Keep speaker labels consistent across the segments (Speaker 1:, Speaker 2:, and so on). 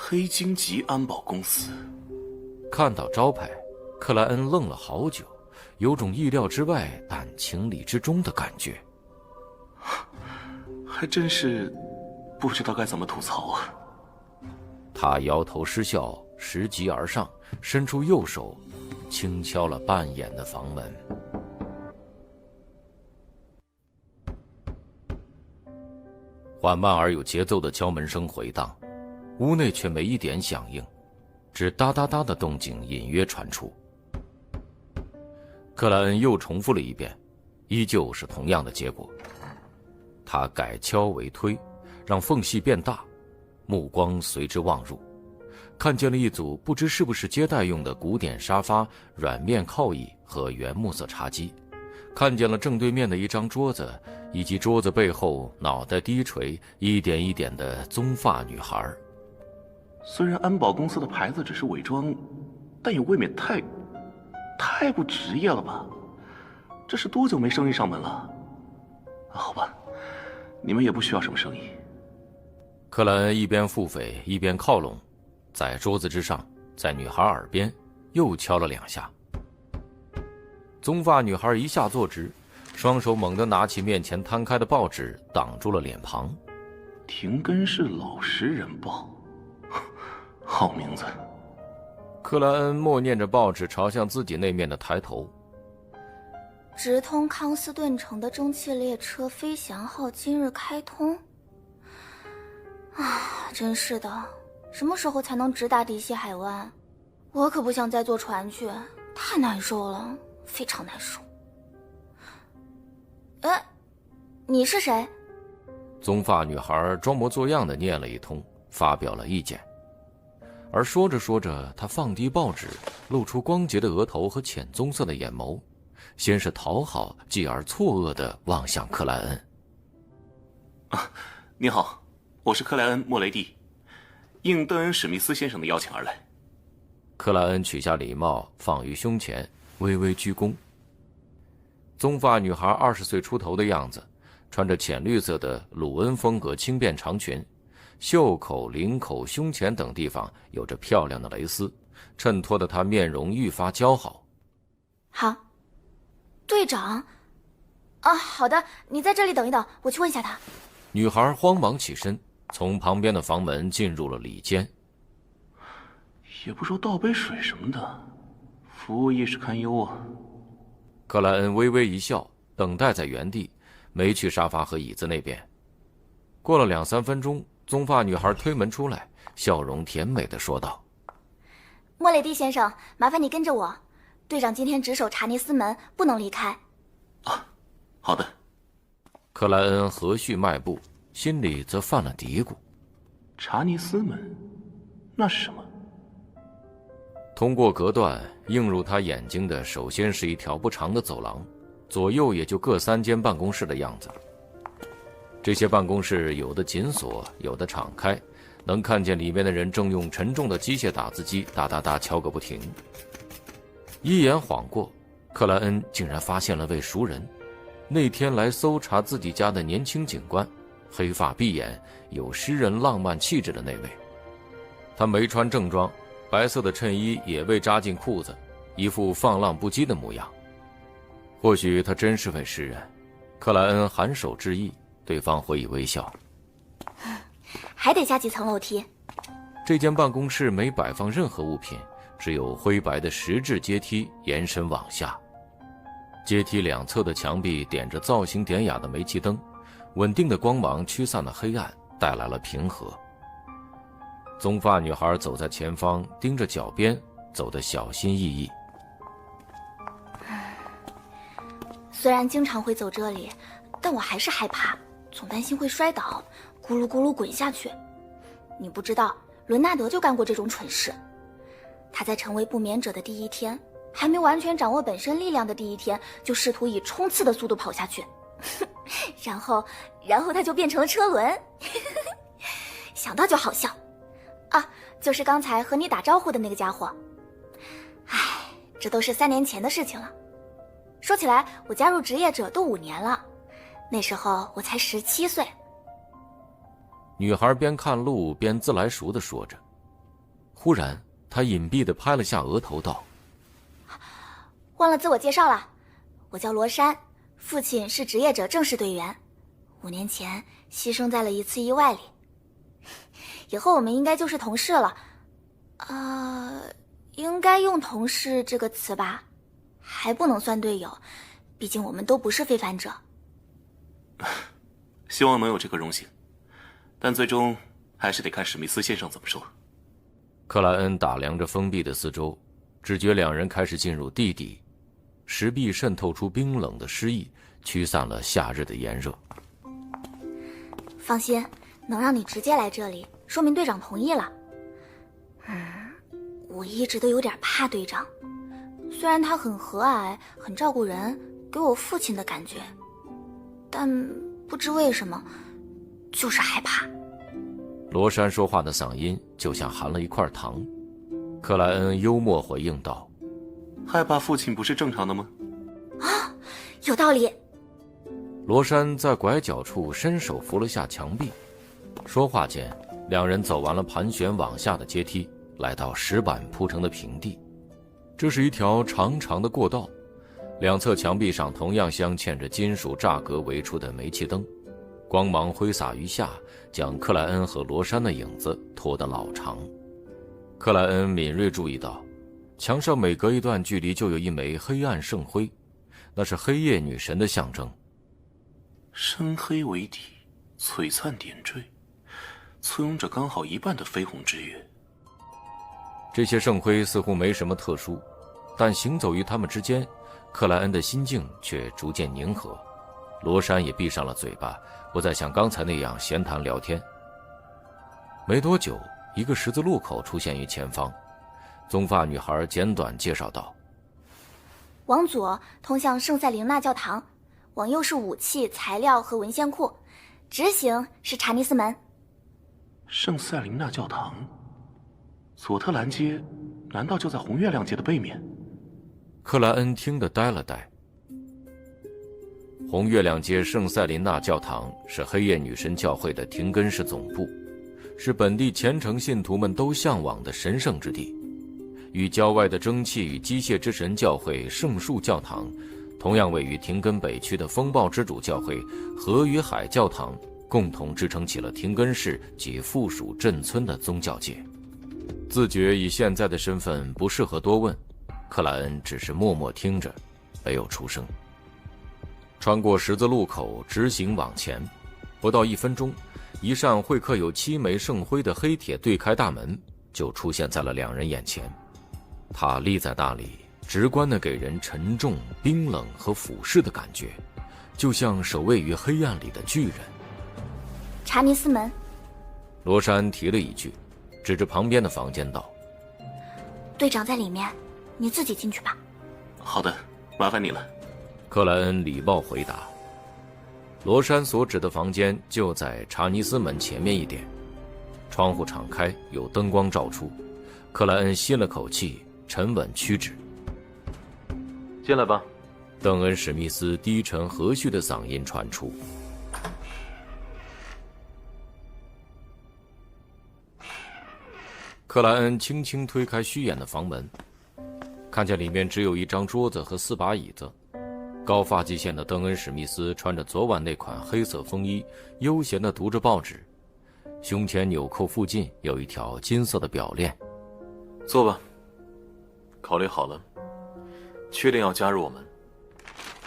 Speaker 1: 黑金级安保公司。
Speaker 2: 看到招牌，克莱恩愣了好久，有种意料之外但情理之中的感觉。
Speaker 1: 还真是不知道该怎么吐槽啊。
Speaker 2: 他摇头失笑，拾级而上，伸出右手轻敲了半掩的房门。缓慢而有节奏的敲门声回荡，屋内却没一点响应，只哒哒哒的动静隐约传出。克莱恩又重复了一遍，依旧是同样的结果。他改敲为推，让缝隙变大，目光随之望入，看见了一组不知是不是接待用的古典沙发、软面靠椅和原木色茶几，看见了正对面的一张桌子，以及桌子背后脑袋低垂、一点一点的棕发女孩。
Speaker 1: 虽然安保公司的牌子只是伪装，但也未免太不职业了吧？这是多久没生意上门了？好吧，你们也不需要什么生意。
Speaker 2: 克莱恩一边腹诽一边靠拢，在桌子之上，在女孩耳边又敲了2下。棕发女孩一下坐直，双手猛地拿起面前摊开的报纸，挡住了脸庞。
Speaker 1: 廷根市老实人报，好名字。
Speaker 2: 克莱恩默念着报纸朝向自己那面的抬头。
Speaker 3: 直通康斯顿城的蒸汽列车飞翔号今日开通。啊，真是的，什么时候才能直达迪西海湾？我可不想再坐船去，太难受了，非常难受。哎，你是谁？
Speaker 2: 棕发女孩装模作样地念了一通，发表了意见。而说着说着，她放低报纸，露出光洁的额头和浅棕色的眼眸，先是讨好，继而错愕地望向克莱恩。
Speaker 1: 你好，我是克莱恩·莫雷蒂，应邓恩·史密斯先生的邀请而来。
Speaker 2: 克莱恩取下礼帽放于胸前，微微鞠躬。棕发女孩20岁出头的样子，穿着浅绿色的鲁恩风格轻便长裙，袖口、领口、胸前等地方有着漂亮的蕾丝，衬托得她面容愈发姣好。
Speaker 3: 好，队长。啊，好的，你在这里等一等，我去问一下他。
Speaker 2: 女孩慌忙起身，从旁边的房门进入了里间。
Speaker 1: 也不说倒杯水什么的，服务意识堪忧啊。
Speaker 2: 克莱恩微微一笑，等待在原地，没去沙发和椅子那边。过了2-3分钟，棕发女孩推门出来，笑容甜美地说道：
Speaker 3: 莫雷蒂先生，麻烦你跟着我，队长今天值守查尼斯门，不能离开。
Speaker 1: 啊，好的。
Speaker 2: 克莱恩和煦迈步，心里则犯了嘀咕。
Speaker 1: 查尼斯门，那是什么？
Speaker 2: 通过隔断，映入他眼睛的首先是一条不长的走廊，左右也就各3间办公室的样子。这些办公室有的紧锁，有的敞开，能看见里面的人正用沉重的机械打字机哒哒哒敲个不停。一眼晃过，克莱恩竟然发现了位熟人，那天来搜查自己家的年轻警官，黑发碧眼，有诗人浪漫气质的那位。他没穿正装，白色的衬衣也未扎进裤子，一副放浪不羁的模样。或许他真是位诗人，克莱恩颔首致意，对方回以微笑。
Speaker 3: 还得下几层楼梯。
Speaker 2: 这间办公室没摆放任何物品，只有灰白的石质阶梯延伸往下。阶梯两侧的墙壁点着造型典雅的煤气灯，稳定的光芒驱散了黑暗，带来了平和。棕发女孩走在前方，盯着脚边，走得小心翼翼。
Speaker 3: 虽然经常会走这里，但我还是害怕，总担心会摔倒，咕噜咕噜滚下去。你不知道，伦纳德就干过这种蠢事。他在成为不眠者的第一天，还没完全掌握本身力量的第一天，就试图以冲刺的速度跑下去，然后他就变成了车轮。想到就好笑。啊，就是刚才和你打招呼的那个家伙。唉，这都是3年前的事情了。说起来，我加入职业者都5年了，那时候我才17岁。
Speaker 2: 女孩边看路边自来熟地说着，忽然他隐蔽地拍了下额头道：
Speaker 3: 忘了自我介绍了，我叫罗珊，父亲是职业者正式队员，5年前牺牲在了一次意外里。以后我们应该就是同事了，应该用同事这个词吧，还不能算队友，毕竟我们都不是非凡者。
Speaker 1: 希望能有这个荣幸，但最终还是得看史密斯先生怎么说。
Speaker 2: 克莱恩打量着封闭的四周，只觉两人开始进入地底，石壁渗透出冰冷的湿意，驱散了夏日的炎热。
Speaker 3: 放心，能让你直接来这里，说明队长同意了。我一直都有点怕队长，虽然他很和蔼，很照顾人，给我父亲的感觉，但不知为什么，就是害怕。
Speaker 2: 罗珊说话的嗓音就像含了一块糖。克莱恩幽默回应道：
Speaker 1: 害怕父亲不是正常的吗？
Speaker 3: 有道理。
Speaker 2: 罗珊在拐角处伸手扶了下墙壁，说话间，两人走完了盘旋往下的阶梯，来到石板铺成的平地。这是一条长长的过道，两侧墙壁上同样镶嵌着金属栅格围出的煤气灯，光芒挥洒于下，将克莱恩和罗珊的影子拖得老长。克莱恩敏锐注意到，墙上每隔一段距离就有一枚黑暗圣辉，那是黑夜女神的象征。
Speaker 1: 深黑为底，璀璨点缀，簇拥着刚好一半的绯红之月。
Speaker 2: 这些圣辉似乎没什么特殊，但行走于他们之间，克莱恩的心境却逐渐凝和。罗珊也闭上了嘴巴，不再像刚才那样闲谈聊天。没多久，一个十字路口出现于前方，棕发女孩简短介绍道：
Speaker 3: 往左通向圣塞琳娜教堂，往右是武器、材料和文献库，直行是查尼斯门。
Speaker 1: 圣塞琳娜教堂，佐特兰街难道就在红月亮街的背面？
Speaker 2: 克莱恩听得呆了呆。红月亮街圣塞琳娜教堂是黑夜女神教会的廷根市总部，是本地虔诚信徒们都向往的神圣之地。与郊外的蒸汽与机械之神教会圣树教堂，同样位于廷根北区的风暴之主教会河与海教堂，共同支撑起了廷根市及附属镇村的宗教界。自觉以现在的身份不适合多问，克莱恩只是默默听着，没有出声。穿过十字路口，直行往前，不到1分钟，一扇会刻有7枚圣辉的黑铁对开大门就出现在了两人眼前。它立在那里，直观地给人沉重、冰冷和俯视的感觉，就像守卫于黑暗里的巨人。
Speaker 3: 查尼斯门，
Speaker 2: 罗珊提了一句，指着旁边的房间道：
Speaker 3: 队长在里面，你自己进去吧。
Speaker 1: 好的，麻烦你了。
Speaker 2: 克莱恩礼貌回答。罗珊所指的房间就在查尼斯门前面一点，窗户敞开，有灯光照出。克莱恩吸了口气，沉稳屈指。
Speaker 1: 进来吧。
Speaker 2: 邓恩·史密斯低沉和煦的嗓音传出。克莱恩轻轻推开虚掩的房门，看见里面只有一张桌子和4把椅子。高发际线的邓恩·史密斯穿着昨晚那款黑色风衣，悠闲地读着报纸，胸前纽扣附近有一条金色的表链。
Speaker 4: 坐吧。考虑好了，确定要加入我们？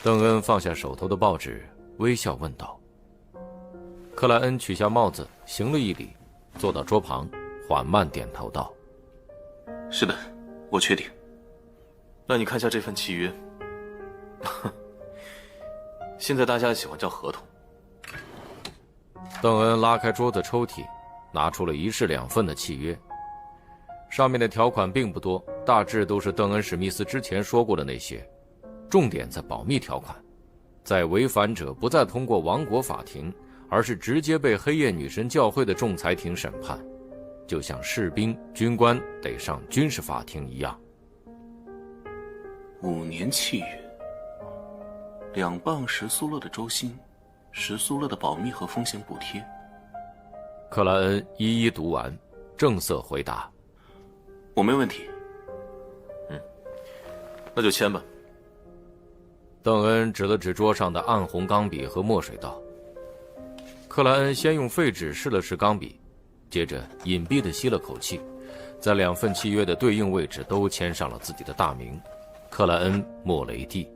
Speaker 2: 邓恩放下手头的报纸，微笑问道。克莱恩取下帽子，行了一礼，坐到桌旁，缓慢点头道：
Speaker 1: 是的，我确定。
Speaker 4: 那你看一下这份契约。现在大家喜欢叫合同。
Speaker 2: 邓恩拉开桌子抽屉，拿出了1式2份的契约，上面的条款并不多，大致都是邓恩·史密斯之前说过的那些，重点在保密条款，在违反者不再通过王国法庭，而是直接被黑夜女神教会的仲裁庭审判，就像士兵、军官得上军事法庭一样。
Speaker 1: 5年契约，2磅10苏勒的周薪，10苏勒的保密和风险补贴。
Speaker 2: 克莱恩一一读完，正色回答：
Speaker 1: 我没问题。
Speaker 4: 那就签吧。
Speaker 2: 邓恩指了指桌上的暗红钢笔和墨水道。克莱恩先用废纸试了试钢笔，接着隐蔽地吸了口气，在2份契约的对应位置都签上了自己的大名克莱恩·莫雷蒂。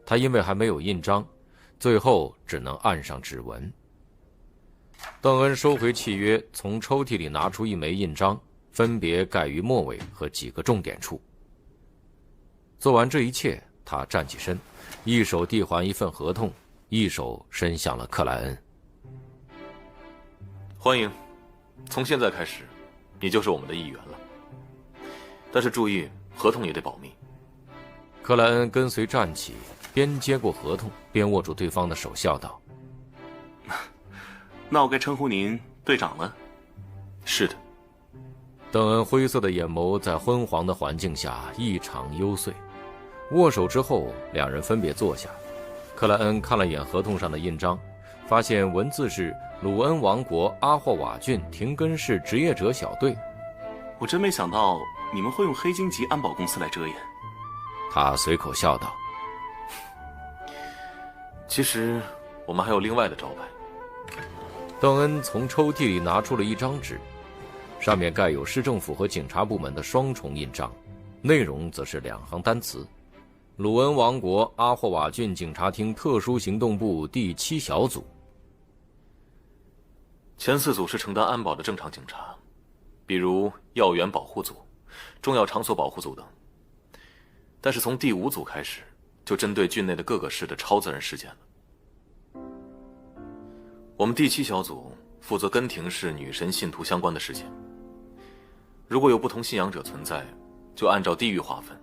Speaker 2: 他因为还没有印章，最后只能按上指纹。邓恩收回契约，从抽屉里拿出一枚印章，分别盖于末尾和几个重点处。做完这一切，他站起身，一手递还一份合同，一手伸向了克莱恩。
Speaker 4: 欢迎，从现在开始，你就是我们的一员了。但是注意，合同也得保密。
Speaker 2: 克莱恩跟随站起，边接过合同，边握住对方的手，笑道：“
Speaker 1: 那我该称呼您队长了。”
Speaker 4: 是的。
Speaker 2: 邓恩灰色的眼眸在昏黄的环境下异常幽邃。握手之后，两人分别坐下。克莱恩看了眼合同上的印章，发现文字是鲁恩王国阿霍瓦郡廷根市职业者小队。
Speaker 1: 我真没想到你们会用黑金级安保公司来遮掩。
Speaker 2: 他随口笑道：“
Speaker 4: 其实我们还有另外的招牌。”
Speaker 2: 邓恩从抽屉里拿出了一张纸，上面盖有市政府和警察部门的双重印章，内容则是2行单词：鲁恩王国阿霍瓦郡警察厅特殊行动部第7小组。
Speaker 4: 前4组是承担安保的正常警察，比如要员保护组、重要场所保护组等。但是从第5组开始，就针对郡内的各个市的超自然事件了。我们第7小组负责根廷市女神信徒相关的事件。如果有不同信仰者存在，就按照地域划分。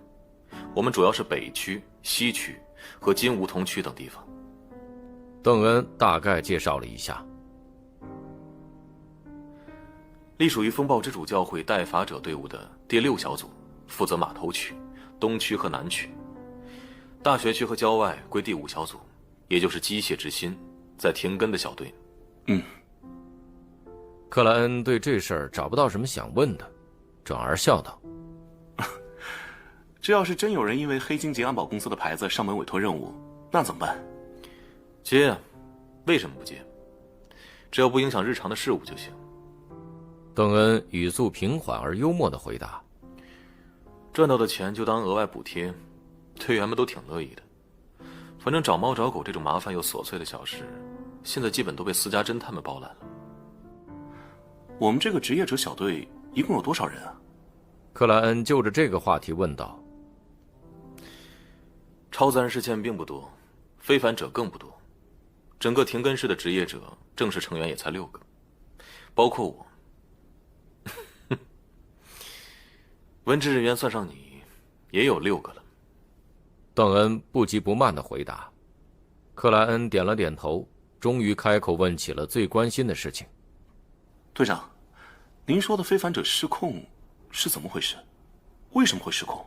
Speaker 4: 我们主要是北区、西区和金梧桐区等地方。
Speaker 2: 邓恩大概介绍了一下。
Speaker 4: 隶属于风暴之主教会代法者队伍的第6小组负责码头区、东区和南区。大学区和郊外归第5小组，也就是机械之心在廷根的小队。
Speaker 2: 克莱恩对这事儿找不到什么想问的，转而笑道：“
Speaker 1: 这要是真有人因为黑金级安保公司的牌子上门委托任务，那怎么办？”
Speaker 4: 接啊，为什么不接？只要不影响日常的事务就行。
Speaker 2: 邓恩语速平缓而幽默地回答：“
Speaker 4: 赚到的钱就当额外补贴，队员们都挺乐意的。反正找猫找狗这种麻烦又琐碎的小事，现在基本都被私家侦探们包揽了。”
Speaker 1: 我们这个职业者小队一共有多少人啊？
Speaker 2: 克莱恩就着这个话题问道。
Speaker 4: 超自然事件并不多，非凡者更不多。整个廷根市的职业者正式成员也才6个，包括我。文职人员算上你，也有6个了。
Speaker 2: 邓恩不急不慢地回答。克莱恩点了点头，终于开口问起了最关心的事情。
Speaker 1: 队长，您说的非凡者失控是怎么回事？为什么会失控？